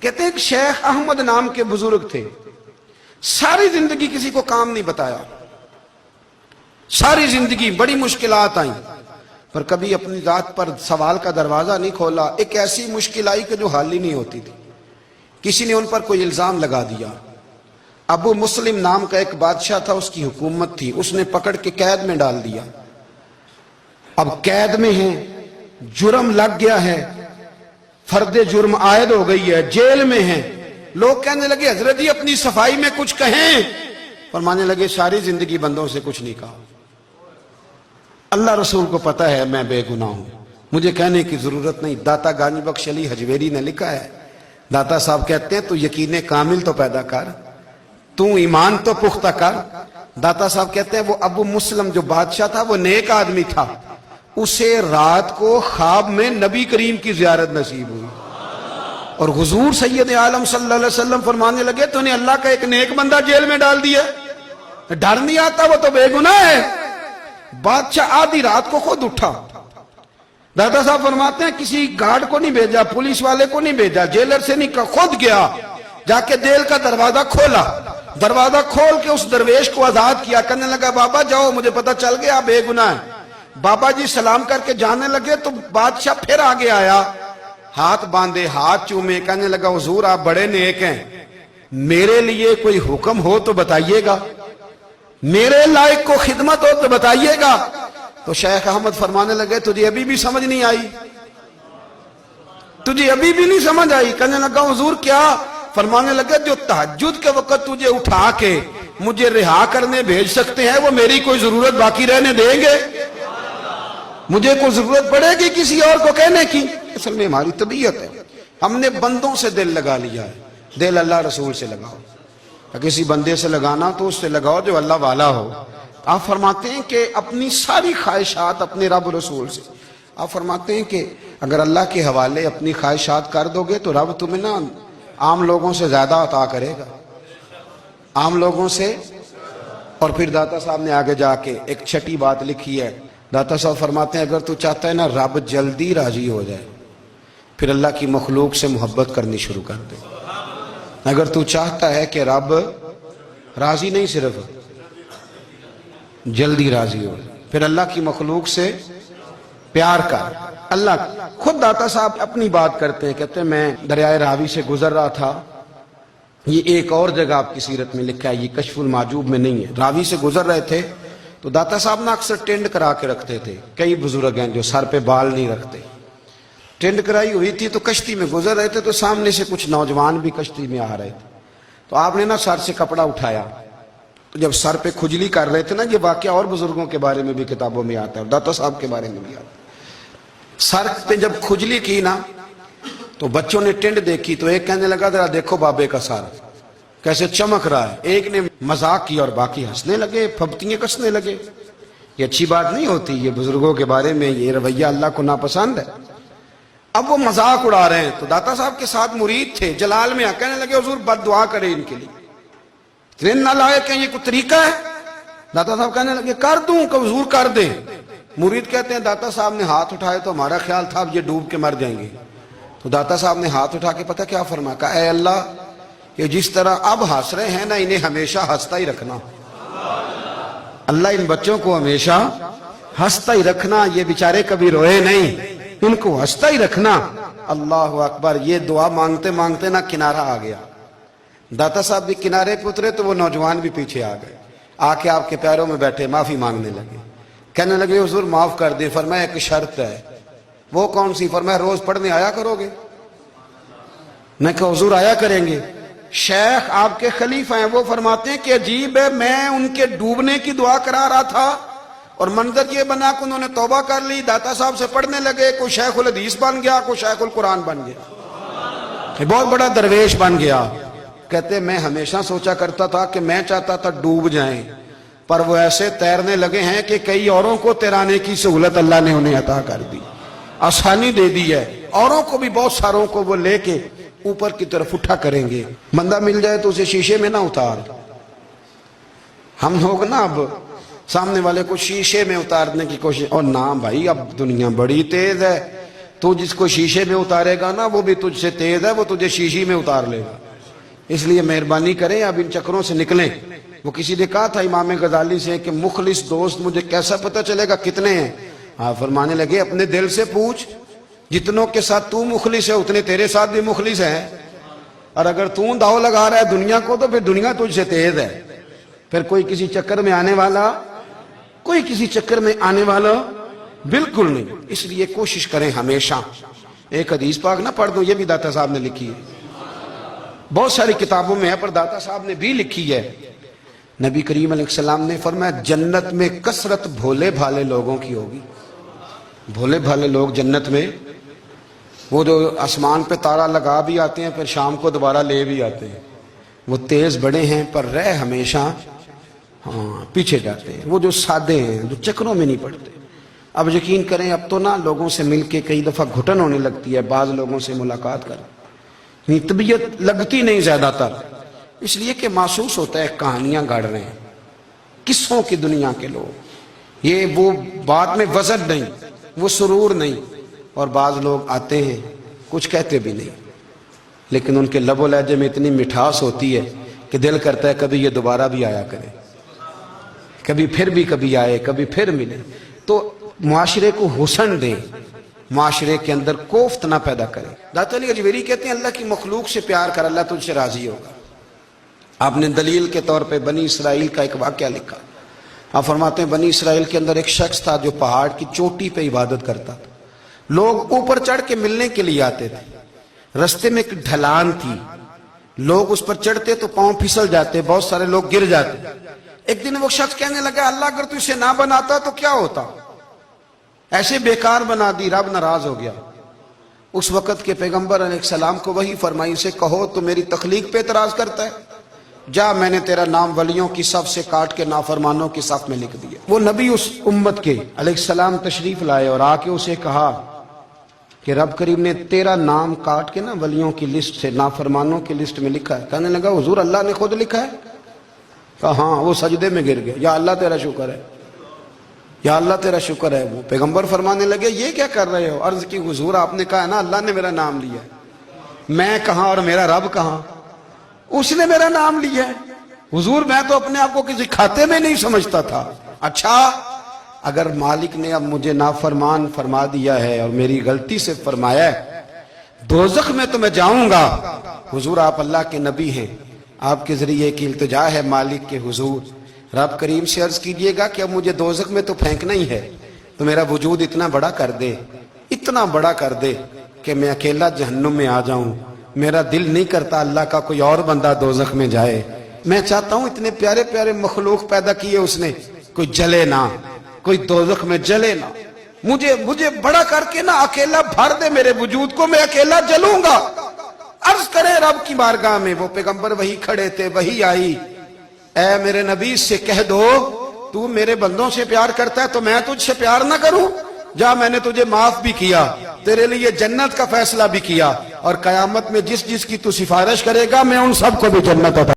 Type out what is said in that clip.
کہتے ہیں کہ شیخ احمد نام کے بزرگ تھے، ساری زندگی کسی کو کام نہیں بتایا، ساری زندگی بڑی مشکلات آئیں، پر کبھی اپنی ذات پر سوال کا دروازہ نہیں کھولا۔ ایک ایسی مشکل آئی کہ جو حل ہی نہیں ہوتی تھی، کسی نے ان پر کوئی الزام لگا دیا۔ ابو مسلم نام کا ایک بادشاہ تھا، اس کی حکومت تھی، اس نے پکڑ کے قید میں ڈال دیا۔ اب قید میں ہیں، جرم لگ گیا ہے، فرد جرم عائد ہو گئی ہے، جیل میں ہیں۔ لوگ کہنے لگے حضرت جی اپنی صفائی میں کچھ کہیں، فرمانے لگے ساری زندگی بندوں سے کچھ نہیں کہا، اللہ رسول کو پتا ہے میں بے گناہ ہوں، مجھے کہنے کی ضرورت نہیں۔ داتا گانی بخش علی حجویری نے لکھا ہے، داتا صاحب کہتے ہیں تو یقین کامل تو پیدا کر، تو ایمان تو پختہ کر۔ داتا صاحب کہتے ہیں وہ ابو مسلم جو بادشاہ تھا وہ نیک آدمی تھا، اسے رات کو خواب میں نبی کریم کی زیارت نصیب ہوئی، اور حضور سید عالم صلی اللہ علیہ وسلم فرمانے لگے تو نے اللہ کا ایک نیک بندہ جیل میں ڈال دیا، ڈر نہیں آتا، وہ تو بے گناہ ہے۔ بادشاہ آدھی رات کو خود اٹھا، دادا صاحب فرماتے ہیں کسی گارڈ کو نہیں بھیجا، پولیس والے کو نہیں بھیجا، جیلر سے نہیں کہا، خود گیا، جا کے جیل کا دروازہ کھولا، دروازہ کھول کے اس درویش کو آزاد کیا، کہنے لگا بابا جاؤ مجھے پتا چل گیا بے گناہ ہے۔ بابا جی سلام کر کے جانے لگے تو بادشاہ پھر آگے آیا، ہاتھ باندھے، ہاتھ چومے، کہنے لگا حضور آپ بڑے نیک ہیں، میرے لیے کوئی حکم ہو تو بتائیے گا، میرے لائق کو خدمت ہو تو بتائیے گا۔ تو شیخ احمد فرمانے لگے تجھے ابھی بھی سمجھ نہیں آئی، تجھے ابھی بھی نہیں سمجھ آئی؟ کہنے لگا حضور کیا؟ فرمانے لگے جو تہجد کے وقت تجھے اٹھا کے مجھے رہا کرنے بھیج سکتے ہیں وہ میری کوئی ضرورت باقی رہنے دیں گے؟ مجھے کوئی ضرورت پڑے گی کسی اور کو کہنے کی؟ اصل میں ہماری طبیعت ہے، ہم نے بندوں سے دل لگا لیا ہے، دل اللہ رسول سے لگاؤ، کسی بندے سے لگانا تو اس سے لگاؤ جو اللہ والا ہو۔ آپ فرماتے ہیں کہ اپنی ساری خواہشات اپنے رب رسول سے، آپ فرماتے ہیں کہ اگر اللہ کے حوالے اپنی خواہشات کر دو گے تو رب تمہیں نا عام لوگوں سے زیادہ عطا کرے گا، عام لوگوں سے۔ اور پھر داتا صاحب نے آگے جا کے ایک چھٹی بات لکھی ہے، داتا صاحب فرماتے ہیں اگر تو چاہتا ہے نا رب جلدی راضی ہو جائے پھر اللہ کی مخلوق سے محبت کرنی شروع کر دے۔ اگر تو چاہتا ہے کہ رب راضی نہیں صرف جلدی راضی ہو پھر اللہ کی مخلوق سے پیار کر۔ اللہ خود داتا صاحب اپنی بات کرتے ہیں، کہتے ہیں میں دریائے راوی سے گزر رہا تھا، یہ ایک اور جگہ آپ کی سیرت میں لکھا ہے، یہ کشف المعجوب میں نہیں ہے، راوی سے گزر رہے تھے تو داتا صاحب نے اکثر ٹینڈ کرا کے رکھتے تھے، کئی بزرگ ہیں جو سر پہ بال نہیں رکھتے، ٹینڈ کرائی ہوئی تھی تو کشتی میں گزر رہے تھے تو سامنے سے کچھ نوجوان بھی کشتی میں آ رہے تھے، تو آپ نے نا سر سے کپڑا اٹھایا، تو جب سر پہ کھجلی کر رہے تھے نا، یہ واقعہ اور بزرگوں کے بارے میں بھی کتابوں میں آتا ہے، داتا صاحب کے بارے میں بھی آتا ہے، سر پہ جب کھجلی کی نا تو بچوں نے ٹینڈ دیکھی تو ایک کہنے لگا ذرا دیکھو بابے کا سر کیسے چمک رہا ہے، ایک نے مذاق کی اور باقی ہنسنے لگے، پھپتیاں کسنے لگے۔ یہ اچھی بات نہیں ہوتی، یہ بزرگوں کے بارے میں یہ رویہ اللہ کو ناپسند ہے۔ اب وہ مذاق اڑا رہے ہیں تو داتا صاحب کے ساتھ مرید تھے، جلال میں کہنے لگے حضور بد دعا کرے ان کے لیے، اتنے نالائق ہیں، یہ کوئی طریقہ ہے؟ داتا صاحب کہنے لگے کر دوں کہ حضور کر دیں۔ مرید کہتے ہیں داتا صاحب نے ہاتھ اٹھائے تو ہمارا خیال تھا اب یہ ڈوب کے مر جائیں گے، تو داتا صاحب نے ہاتھ اٹھا کے پتہ کیا فرمایا، کہا اے اللہ یہ جس طرح اب ہنس رہے ہیں نا انہیں ہمیشہ ہنستا ہی رکھنا، اللہ ان بچوں کو ہمیشہ ہنستا ہی رکھنا، یہ بیچارے کبھی روئے نہیں، ان کو ہنستا ہی رکھنا۔ اللہ اکبر، یہ دعا مانگتے مانگتے نا کنارہ آ گیا، داتا صاحب بھی کنارے پہ اترے تو وہ نوجوان بھی پیچھے آ گئے، آ کے آپ کے پیروں میں بیٹھے معافی مانگنے لگے، کہنے لگے حضور معاف کر دیں۔ فرمایا ایک شرط ہے، وہ کون سی؟ فرمایا روز پڑھنے آیا کرو گے؟ میں کہا حضور آیا کریں گے۔ شیخ آپ کے خلیفہ ہیں، وہ فرماتے ہیں کہ عجیب ہے، میں ان کے ڈوبنے کی دعا کرا رہا تھا اور منظر یہ بنا کہ انہوں نے توبہ کر لی، داتا صاحب سے پڑھنے لگے، کوئی شیخ الحدیث بن گیا، کوئی شیخ القرآن بن گیا، بہت بڑا درویش بن گیا۔ کہتے میں ہمیشہ سوچا کرتا تھا کہ میں چاہتا تھا ڈوب جائیں، پر وہ ایسے تیرنے لگے ہیں کہ کئی اوروں کو تیرانے کی سہولت اللہ نے انہیں عطا کر دی، آسانی دے دی ہے، اوروں کو بھی بہت ساروں کو وہ لے کے اوپر کی طرف اٹھا کریں گے۔ بندہ مل جائے تو اسے شیشے میں نہ اتار، ہم لوگ نا اب سامنے والے کو شیشے میں اتارنے کی کوشش، اور نہ بھائی اب دنیا بڑی تیز ہے، تو جس کو شیشے میں اتارے گا نا وہ بھی تجھ سے تیز ہے، وہ تجھے شیشی میں اتار لے گا. اس لیے مہربانی کریں اب ان چکروں سے نکلیں. وہ کسی نے کہا تھا امام غزالی سے کہ مخلص دوست مجھے کیسا پتہ چلے گا کتنے ہیں؟ فرمانے لگے اپنے دل سے پوچھ، جتنوں کے ساتھ تو مخلص ہے اتنے تیرے ساتھ بھی مخلص ہیں، اور اگر تو داؤ لگا رہا ہے دنیا کو تو پھر دنیا تجھ سے تیز ہے. پھر کوئی کسی چکر میں آنے والا بالکل نہیں. اس لیے کوشش کریں ہمیشہ. ایک حدیث پاک نہ پڑھ دوں، یہ بھی داتا صاحب نے لکھی ہے، بہت ساری کتابوں میں ہے پر داتا صاحب نے بھی لکھی ہے. نبی کریم علیہ السلام نے فرمایا جنت میں کثرت بھولے بھالے لوگوں کی ہوگی. بھولے بھالے لوگ جنت میں، وہ جو آسمان پہ تارا لگا بھی آتے ہیں پھر شام کو دوبارہ لے بھی آتے ہیں، وہ تیز بڑے ہیں پر رہ ہمیشہ پیچھے جاتے ہیں. وہ جو سادے ہیں، جو چکروں میں نہیں پڑتے. اب یقین کریں اب تو نا لوگوں سے مل کے کئی دفعہ گھٹن ہونے لگتی ہے، بعض لوگوں سے ملاقات کر طبیعت لگتی نہیں زیادہ تر، اس لیے کہ محسوس ہوتا ہے کہانیاں گاڑ رہے ہیں، قصوں کی دنیا کے لوگ. یہ وہ بات میں وزن نہیں، وہ سرور نہیں. اور بعض لوگ آتے ہیں کچھ کہتے بھی نہیں، لیکن ان کے لب و لہجے میں اتنی مٹھاس ہوتی ہے کہ دل کرتا ہے کبھی یہ دوبارہ بھی آیا کرے، کبھی آئے، کبھی پھر ملے. تو معاشرے کو حسن دیں، معاشرے کے اندر کوفت نہ پیدا کریں. داتا علی اجویری کہتے ہیں اللہ کی مخلوق سے پیار کر، اللہ تجھ سے راضی ہوگا. آپ نے دلیل کے طور پہ بنی اسرائیل کا ایک واقعہ لکھا. آپ فرماتے ہیں بنی اسرائیل کے اندر ایک شخص تھا جو پہاڑ کی چوٹی پہ عبادت کرتا تھا. لوگ اوپر چڑھ کے ملنے کے لیے آتے تھے. رستے میں ایک ڈھلان تھی، لوگ اس پر چڑھتے تو پاؤں پھسل جاتے، بہت سارے لوگ گر جاتے. ایک دن وہ شخص کہنے لگا اللہ اگر تو اسے نہ بناتا تو کیا ہوتا، ایسے بیکار بنا دی. رب ناراض ہو گیا. اس وقت کے پیغمبر علیہ السلام کو وہی فرمائی سے کہو تو میری تخلیق پہ اعتراض کرتا ہے، جا میں نے تیرا نام ولیوں کی صف سے کاٹ کے نافرمانوں کی صف میں لکھ دیا. وہ نبی اس امت کے علیہ السلام تشریف لائے اور آ کے اسے کہا کہ رب کریم نے تیرا نام کاٹ کے نا ولیوں کی لسٹ سے نافرمانوں کی لسٹ میں لکھا ہے. کہنے لگا حضور اللہ نے خود لکھا ہے؟ کہا ہاں. وہ سجدے میں گر گئے، یا اللہ تیرا شکر ہے، یا اللہ تیرا شکر ہے. وہ پیغمبر فرمانے لگے یہ کیا کر رہے ہو؟ عرض کی حضور آپ نے کہا ہے نا اللہ نے میرا نام لیا ہے، میں کہاں اور میرا رب کہاں؟ اس نے میرا نام لیا ہے. حضور میں تو اپنے آپ کو کسی کھاتے میں نہیں سمجھتا تھا. اچھا اگر مالک نے اب مجھے نافرمان فرما دیا ہے اور میری غلطی سے فرمایا ہے دوزخ میں تو میں جاؤں گا. حضور آپ اللہ کے نبی ہیں، آپ کے ذریعے کی التجا ہے مالک کے حضور، رب کریم سے عرض کیجئے گا کہ اب مجھے دوزخ میں تو پھینکنا ہی ہے تو میرا وجود اتنا بڑا کر دے، اتنا بڑا کر دے کہ میں اکیلا جہنم میں آ جاؤں. میرا دل نہیں کرتا اللہ کا کوئی اور بندہ دوزخ میں جائے. میں چاہتا ہوں اتنے پیارے پیارے مخلوق پیدا کیے اس نے، کوئی جلے نہ، کوئی دوزخ میں جلے نہ. مجھے بڑا کر کے نہ اکیلا بھر دے میرے وجود کو، میں اکیلا جلوں گا. عرض کرے رب کی بارگاہ میں. وہ پیغمبر وہی کھڑے تھے، وہی آئی. اے میرے نبی سے کہہ دو تو میرے بندوں سے پیار کرتا ہے تو میں تجھ سے پیار نہ کروں؟ جا میں نے تجھے معاف بھی کیا، تیرے لیے جنت کا فیصلہ بھی کیا، اور قیامت میں جس جس کی تو سفارش کرے گا میں ان سب کو بھی جنت عطا